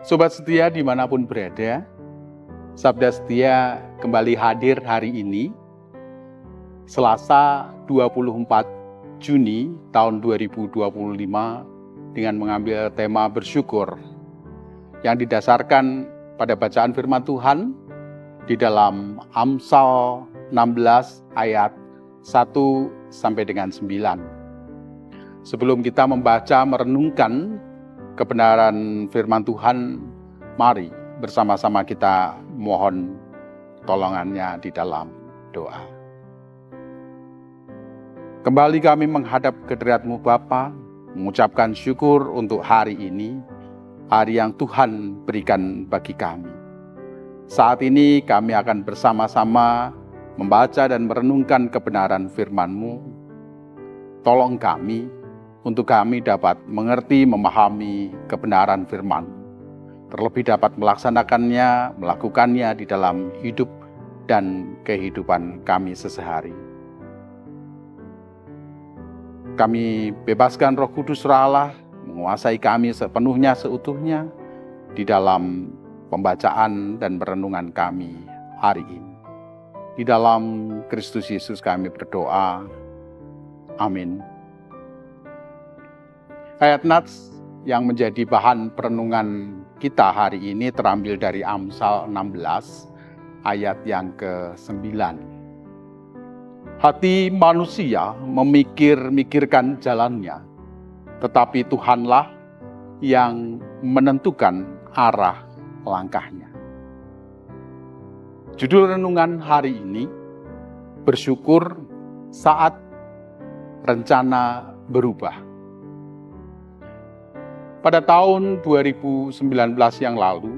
Sobat setia dimanapun berada, Sabda Setia kembali hadir hari ini, Selasa 24 Juni tahun 2025 dengan mengambil tema bersyukur yang didasarkan pada bacaan firman Tuhan di dalam Amsal 16 ayat 1 sampai dengan 9. Sebelum kita membaca merenungkan kebenaran firman Tuhan, mari bersama-sama kita mohon tolongannya di dalam doa. Kembali kami menghadap kehadirat-Mu Bapa, mengucapkan syukur untuk hari ini, hari yang Tuhan berikan bagi kami. Saat ini kami akan bersama-sama membaca dan merenungkan kebenaran firman-Mu. Tolong kami, untuk kami dapat mengerti, memahami kebenaran firman, terlebih dapat melaksanakannya, melakukannya di dalam hidup dan kehidupan kami sehari-hari. Kami bebaskan Roh Kudus Allah menguasai kami sepenuhnya, seutuhnya di dalam pembacaan dan perenungan kami hari ini. Di dalam Kristus Yesus kami berdoa. Amin. Ayat nats yang menjadi bahan perenungan kita hari ini terambil dari Amsal 16 ayat yang ke-9. Hati manusia memikir-mikirkan jalannya, tetapi Tuhanlah yang menentukan arah langkahnya. Judul renungan hari ini, bersyukur saat rencana berubah. Pada tahun 2019 yang lalu,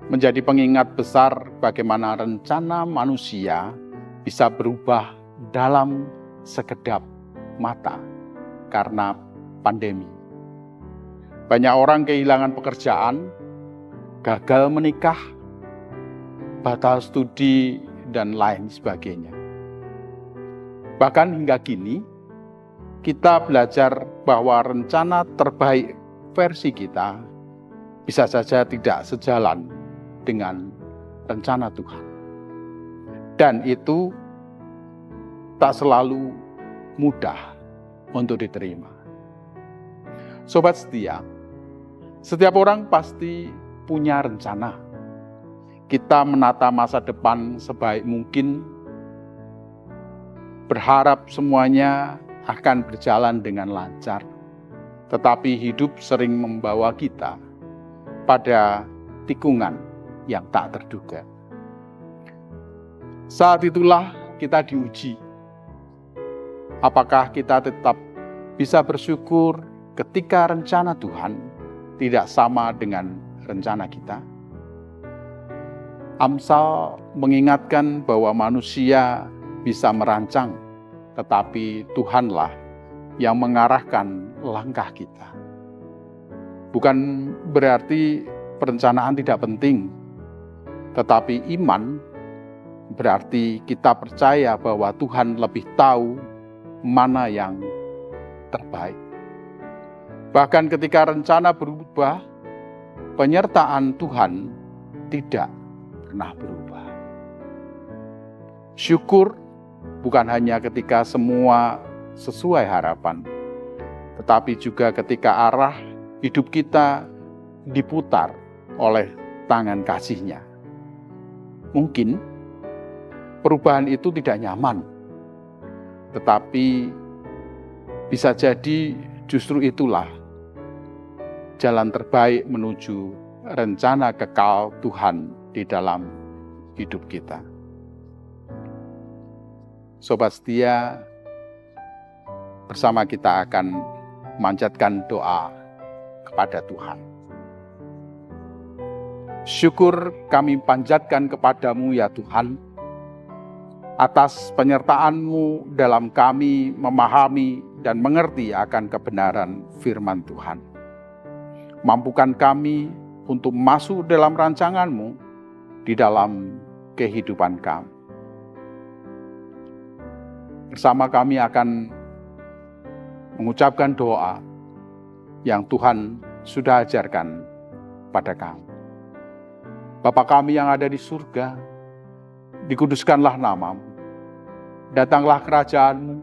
menjadi pengingat besar bagaimana rencana manusia bisa berubah dalam sekedap mata karena pandemi. Banyak orang kehilangan pekerjaan, gagal menikah, batal studi, dan lain sebagainya. Bahkan hingga kini, kita belajar bahwa rencana terbaik versi kita bisa saja tidak sejalan dengan rencana Tuhan. Dan itu tak selalu mudah untuk diterima. Sobat setia, setiap orang pasti punya rencana. Kita menata masa depan sebaik mungkin, berharap semuanya akan berjalan dengan lancar. Tetapi hidup sering membawa kita pada tikungan yang tak terduga. Saat itulah kita diuji. Apakah kita tetap bisa bersyukur ketika rencana Tuhan tidak sama dengan rencana kita? Amsal mengingatkan bahwa manusia bisa merancang, tetapi Tuhanlah yang mengarahkan langkah kita. Bukan berarti perencanaan tidak penting, tetapi iman berarti kita percaya bahwa Tuhan lebih tahu mana yang terbaik. Bahkan ketika rencana berubah, penyertaan Tuhan tidak pernah berubah. Syukur bukan hanya ketika semua sesuai harapan, tetapi juga ketika arah hidup kita diputar oleh tangan kasih-Nya. Mungkin perubahan itu tidak nyaman, tetapi bisa jadi justru itulah jalan terbaik menuju rencana kekal Tuhan di dalam hidup kita. Sobat setia, bersama kita akan memanjatkan doa kepada Tuhan. Syukur kami panjatkan kepadamu ya Tuhan, atas penyertaan-Mu dalam kami memahami dan mengerti akan kebenaran firman Tuhan. Mampukan kami untuk masuk dalam rancangan-Mu di dalam kehidupan kami. Bersama kami akan mengucapkan doa yang Tuhan sudah ajarkan pada kami. Bapa kami yang ada di surga, dikuduskanlah nama-Mu. Datanglah kerajaan-Mu,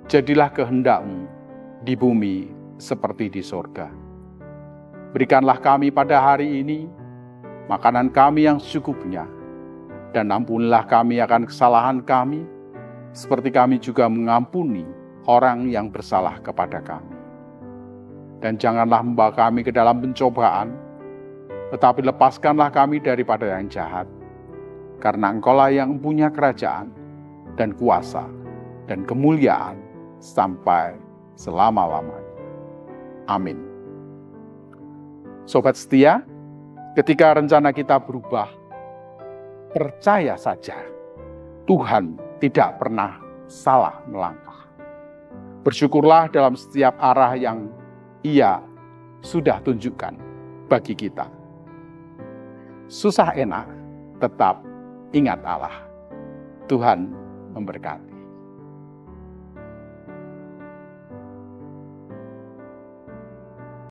jadilah kehendak-Mu di bumi seperti di surga. Berikanlah kami pada hari ini makanan kami yang secukupnya, dan ampunilah kami akan kesalahan kami, seperti kami juga mengampuni orang yang bersalah kepada kami. Dan janganlah membawa kami ke dalam pencobaan, tetapi lepaskanlah kami daripada yang jahat. Karena Engkaulah yang punya kerajaan dan kuasa dan kemuliaan sampai selama-lamanya. Amin. Sobat setia, ketika rencana kita berubah, percaya saja Tuhan tidak pernah salah melangkah. Bersyukurlah dalam setiap arah yang Ia sudah tunjukkan bagi kita. Susah enak, tetap ingat Allah. Tuhan memberkati.